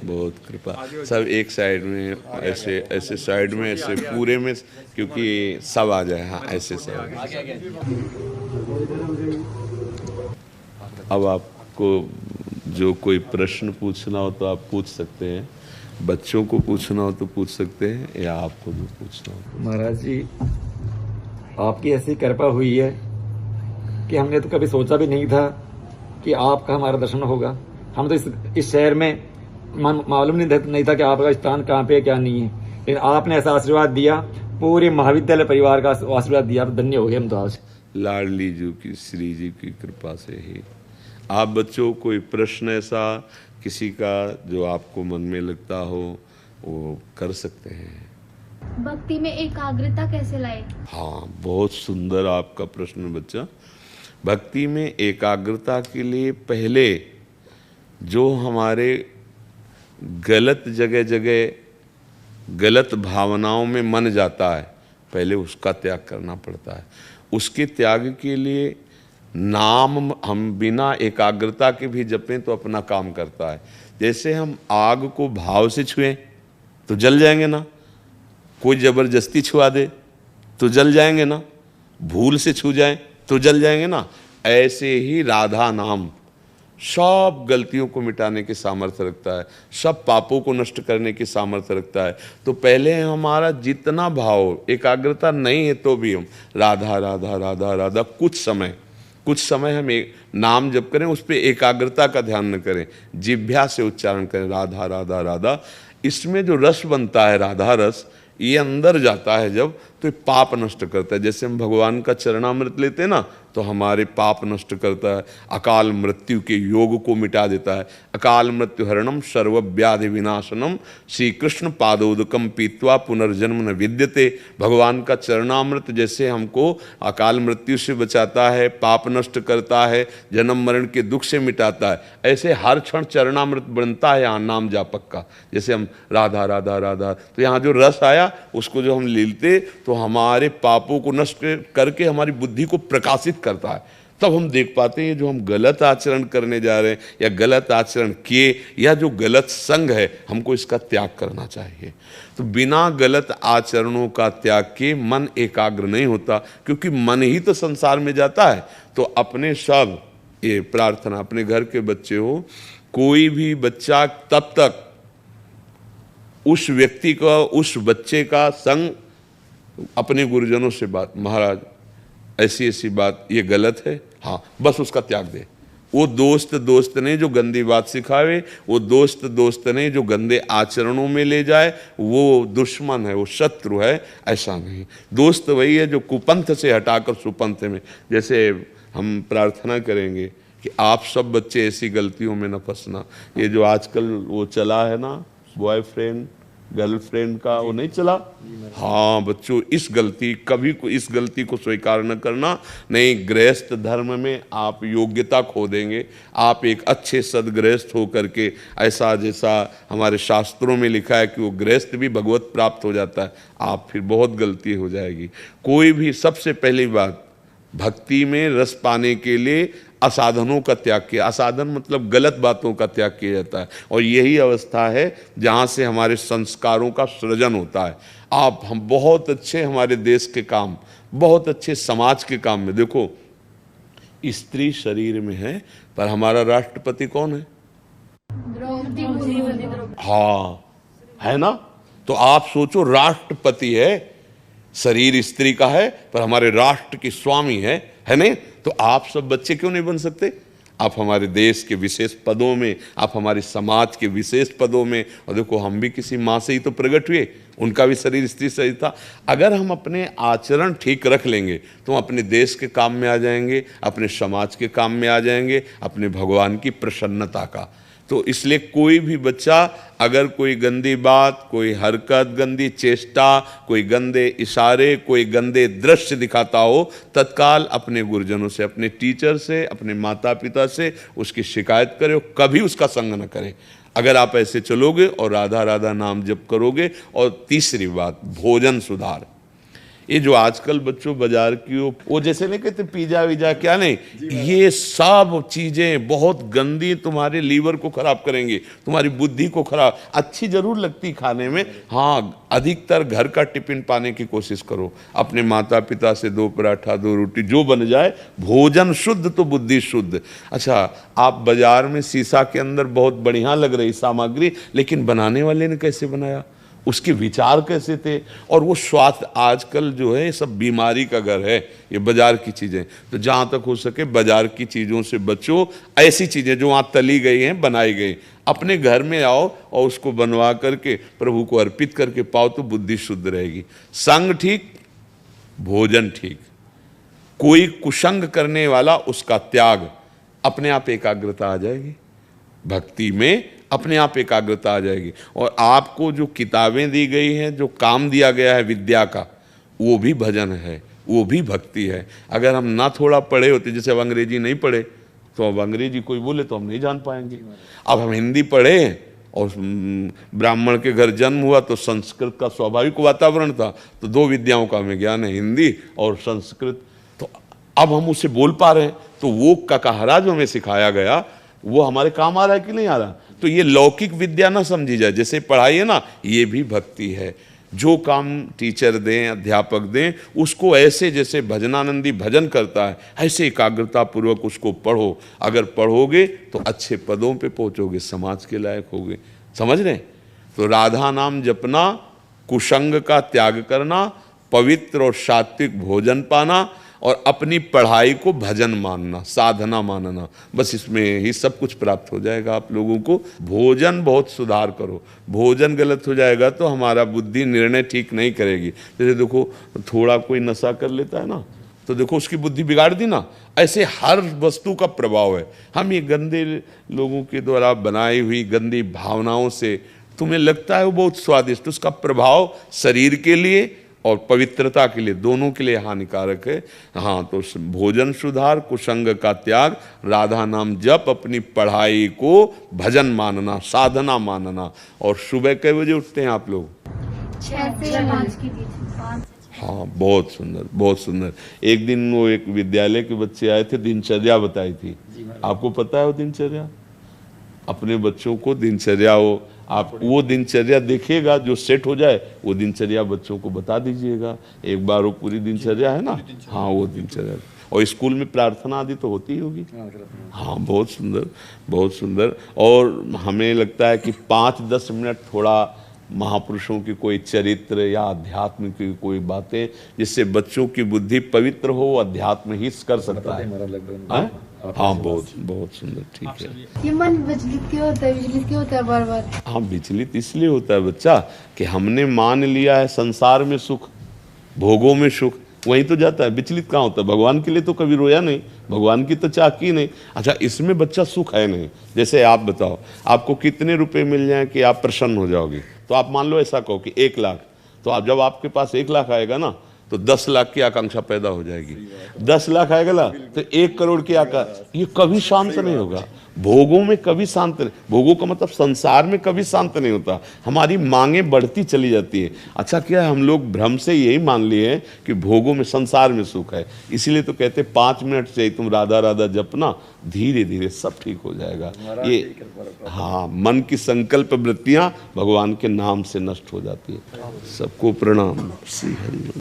बहुत कृपा। सब एक साइड में, ऐसे ऐसे साइड में, ऐसे पूरे में, क्योंकि सब आ जाए। हाँ, ऐसे सब। अब आपको जो कोई प्रश्न पूछना हो तो आप पूछ सकते हैं, बच्चों को पूछना हो तो पूछ सकते हैं, या आपको जो पूछना हो। महाराज जी, आपकी ऐसी कृपा हुई है कि हमने तो कभी सोचा भी नहीं था कि आपका हमारा दर्शन होगा। हम तो इस शहर में मालूम नहीं था कि आपका स्थान कहाँ पे है, क्या नहीं है, लेकिन आपने ऐसा आशीर्वाद दिया, पूरे महाविद्यालय परिवार का आशीर्वाद दिया। आप धन्य हो गए हम तो आज। लाडली जी की, श्री जी की कृपा से ही। आप बच्चों कोई प्रश्न ऐसा किसी का जो आपको मन में लगता हो वो कर सकते हैं। भक्ति में एकाग्रता कैसे लाए? हाँ, बहुत सुंदर आपका प्रश्न बच्चा। भक्ति में एकाग्रता के लिए पहले जो हमारे गलत जगह जगह गलत भावनाओं में मन जाता है, पहले उसका त्याग करना पड़ता है। उसके त्याग के लिए नाम हम बिना एकाग्रता के भी जपें तो अपना काम करता है। जैसे हम आग को भाव से छुएं तो जल जाएंगे ना, कोई ज़बरदस्ती छुआ दे तो जल जाएंगे ना, भूल से छू जाएं तो जल जाएंगे ना। ऐसे ही राधा नाम सब गलतियों को मिटाने के सामर्थ्य रखता है, सब पापों को नष्ट करने की सामर्थ्य रखता है। तो पहले हमारा जितना भाव, एकाग्रता नहीं है तो भी हम राधा राधा राधा राधा कुछ समय हम एक नाम जप करें, उस पर एकाग्रता का ध्यान न करें, जिह्वा से उच्चारण करें राधा राधा राधा। इसमें जो रस बनता है राधा रस, ये अंदर जाता है जब, तो ये पाप नष्ट करता है। जैसे हम भगवान का चरणामृत लेते हैं ना, तो हमारे पाप नष्ट करता है, अकाल मृत्यु के योग को मिटा देता है। अकाल मृत्यु हरणम सर्वव्याधि विनाशनम श्री कृष्ण पादोदकम पीत्वा पुनर्जन्म न विद्यते। भगवान का चरणामृत जैसे हमको अकाल मृत्यु से बचाता है, पाप नष्ट करता है, जन्म मरण के दुख से मिटाता है, ऐसे हर क्षण चरणामृत बनता है यहाँ नाम जापक का। जैसे हम राधा राधा राधा, तो यहाँ जो रस आया उसको जो हम लेते तो हमारे पापों को नष्ट करके हमारी बुद्धि को प्रकाशित करता है। तब हम देख पाते हैं जो हम गलत आचरण करने जा रहे हैं या गलत आचरण किए या जो गलत संग है, हमको इसका त्याग करना चाहिए। तो बिना गलत आचरणों का त्याग के मन एकाग्र नहीं होता, क्योंकि मन ही तो संसार में जाता है। तो अपने सब ये प्रार्थना, अपने घर के बच्चे हो, कोई भी बच्चा तब तक उस व्यक्ति का, उस बच्चे का संग अपने गुरुजनों से बात, महाराज ऐसी ऐसी बात ये गलत है, हाँ, बस उसका त्याग दे। वो दोस्त नहीं जो गंदी बात सिखावे, वो दोस्त नहीं जो गंदे आचरणों में ले जाए, वो दुश्मन है, वो शत्रु है, ऐसा नहीं। दोस्त वही है जो कुपंथ से हटाकर सुपंथ में। जैसे हम प्रार्थना करेंगे कि आप सब बच्चे ऐसी गलतियों में न फंसना। ये जो आजकल वो चला है ना, बॉयफ्रेंड गर्लफ्रेंड का, वो नहीं चला। हाँ बच्चों, इस गलती को स्वीकार न करना, नहीं गृहस्थ धर्म में आप योग्यता खो देंगे। आप एक अच्छे सदगृहस्थ हो करके, ऐसा जैसा हमारे शास्त्रों में लिखा है कि वो गृहस्थ भी भगवत प्राप्त हो जाता है, आप फिर बहुत गलती हो जाएगी। कोई भी, सबसे पहली बात, भक्ति में रस पाने के लिए असाधनों का त्याग किया। असाधन मतलब गलत बातों का त्याग किया जाता है, और यही अवस्था है जहाँ से हमारे संस्कारों का सृजन होता है। हम बहुत अच्छे हमारे देश के काम, बहुत अच्छे समाज के काम में देखो, स्त्री शरीर में है पर हमारा राष्ट्रपति कौन है? हाँ, है ना। तो आप सोचो, राष्ट्रपति है, शरीर स्त्री का है पर हमारे राष्ट्र की स्वामी है नहीं? तो आप सब बच्चे क्यों नहीं बन सकते? आप हमारे देश के विशेष पदों में, आप हमारे समाज के विशेष पदों में, और देखो हम भी किसी माँ से ही तो प्रकट हुए, उनका भी शरीर स्त्री से ही था। अगर हम अपने आचरण ठीक रख लेंगे तो हम अपने देश के काम में आ जाएंगे, अपने समाज के काम में आ जाएंगे, अपने भगवान की प्रसन्नता का। तो इसलिए कोई भी बच्चा अगर कोई गंदी बात, कोई हरकत, गंदी चेष्टा, कोई गंदे इशारे, कोई गंदे दृश्य दिखाता हो, तत्काल अपने गुरुजनों से, अपने टीचर से, अपने माता पिता से उसकी शिकायत करे, कभी उसका संग न करें। अगर आप ऐसे चलोगे और राधा राधा नाम जप करोगे। और तीसरी बात, भोजन सुधार। ये जो आजकल बच्चों बाजार की वो जैसे नहीं कहते पिज्जा विजा क्या नहीं, ये सब चीजें बहुत गंदी, तुम्हारे लीवर को खराब करेंगी, तुम्हारी बुद्धि को खराब। अच्छी जरूर लगती खाने में, हाँ अधिकतर घर का टिफिन पाने की कोशिश करो, अपने माता पिता से 2 पराठा 2 रोटी जो बन जाए, भोजन शुद्ध तो बुद्धि शुद्ध। अच्छा, आप बाजार में शीशा के अंदर बहुत बढ़िया लग रही सामग्री, लेकिन बनाने वाले ने कैसे बनाया, उसके विचार कैसे थे, और वो स्वास्थ्य आजकल जो है सब बीमारी का घर है ये बाजार की चीज़ें। तो जहाँ तक हो सके बाजार की चीज़ों से बचो, ऐसी चीज़ें जो वहाँ तली गई हैं बनाई गई, अपने घर में आओ और उसको बनवा करके प्रभु को अर्पित करके पाओ तो बुद्धि शुद्ध रहेगी। संग ठीक, भोजन ठीक, कोई कुसंग करने वाला उसका त्याग, अपने आप एकाग्रता आ जाएगी भक्ति में, अपने आप एकाग्रता आ जाएगी। और आपको जो किताबें दी गई हैं, जो काम दिया गया है विद्या का, वो भी भजन है, वो भी भक्ति है। अगर हम ना थोड़ा पढ़े होते, जैसे अब अंग्रेजी नहीं पढ़े तो अब अंग्रेजी कोई बोले तो हम नहीं जान पाएंगे। अब हम हिंदी पढ़े और ब्राह्मण के घर जन्म हुआ तो संस्कृत का स्वाभाविक वातावरण था, तो 2 विद्याओं का हमें ज्ञान है, हिंदी और संस्कृत। तो अब हम उसे बोल पा रहे हैं, तो वो ककाहरा जो हमें सिखाया गया वो हमारे काम आ रहा है कि नहीं आ रहा। तो ये लौकिक विद्या ना समझी जाए, जैसे पढ़ाई है ना, ये भी भक्ति है। जो काम टीचर दें, अध्यापक दें, उसको ऐसे जैसे भजनानंदी भजन करता है, ऐसे एकाग्रता पूर्वक उसको पढ़ो। अगर पढ़ोगे तो अच्छे पदों पे पहुंचोगे, समाज के लायक होगे। समझ रहे? तो राधा नाम जपना, कुसंग का त्याग करना, पवित्र और सात्विक भोजन पाना, और अपनी पढ़ाई को भजन मानना, साधना मानना, बस इसमें ही सब कुछ प्राप्त हो जाएगा आप लोगों को। भोजन बहुत सुधार करो, भोजन गलत हो जाएगा तो हमारा बुद्धि निर्णय ठीक नहीं करेगी। जैसे देखो थोड़ा कोई नशा कर लेता है ना, तो देखो उसकी बुद्धि बिगाड़ दी ना। ऐसे हर वस्तु का प्रभाव है। हम ये गंदे लोगों के द्वारा बनाई हुई गंदी भावनाओं से तुम्हें लगता है वो बहुत स्वादिष्ट, उसका प्रभाव शरीर के लिए और पवित्रता के लिए, दोनों के लिए हानिकारक है। हाँ, तो भोजन सुधार, कुसंग का त्याग, राधा नाम जप, अपनी पढ़ाई को भजन मानना, साधना मानना। और सुबह कै बजे उठते हैं आप लोग? 6 से 5 के बीच। हाँ, बहुत सुंदर, बहुत सुंदर। एक दिन वो एक विद्यालय के बच्चे आए थे, दिनचर्या बताई थी। आपको पता है वो दिनचर्या? अपने बच्चों को दिनचर्या, आप वो दिनचर्या देखिएगा जो सेट हो जाए, वो दिनचर्या बच्चों को बता दीजिएगा। एक बार वो पूरी दिनचर्या है ना, हाँ वो दिनचर्या। और स्कूल में प्रार्थना आदि तो होती ही होगी। हाँ, बहुत सुंदर, बहुत सुंदर। और हमें लगता है कि 5-10 मिनट थोड़ा महापुरुषों की कोई चरित्र या अध्यात्म की कोई बातें, जिससे बच्चों की बुद्धि पवित्र हो, अध्यात्म ही कर सकता है। हाँ, बहुत बहुत सुंदर, ठीक है। ये मन विचलित क्यों होता है, विचलित क्यों होता है बार बार? हाँ, विचलित इसलिए होता है बच्चा कि हमने मान लिया है संसार में सुख, भोगों में सुख, वहीं तो जाता है। विचलित कहाँ होता है? भगवान के लिए तो कभी रोया नहीं, भगवान की तो चाकी नहीं। अच्छा, इसमें बच्चा सुख है नहीं। जैसे आप बताओ, आपको कितने रुपए मिल जाए कि आप प्रसन्न हो जाओगे? तो आप मान लो ऐसा कहो कि 1 लाख, तो आप जब आपके पास 1 लाख आएगा ना, तो 10 लाख की आकांक्षा पैदा हो जाएगी। 10 लाख आएगा ना, तो 1 करोड़ की आकांक्षा, ये कभी शांत नहीं होगा। भोगों में कभी शांत नहीं, भोगों का मतलब संसार में कभी शांत नहीं होता। हमारी मांगे बढ़ती चली जाती है। अच्छा, क्या हम लोग भ्रम से यही मान लिए हैं कि भोगों में, संसार में सुख है। इसीलिए तो कहते 5 मिनट से तुम राधा राधा जपना, धीरे धीरे सब ठीक हो जाएगा। ये हाँ, मन की संकल्प वृत्तियां भगवान के नाम से नष्ट हो जाती है। सबको प्रणाम। श्री हरि।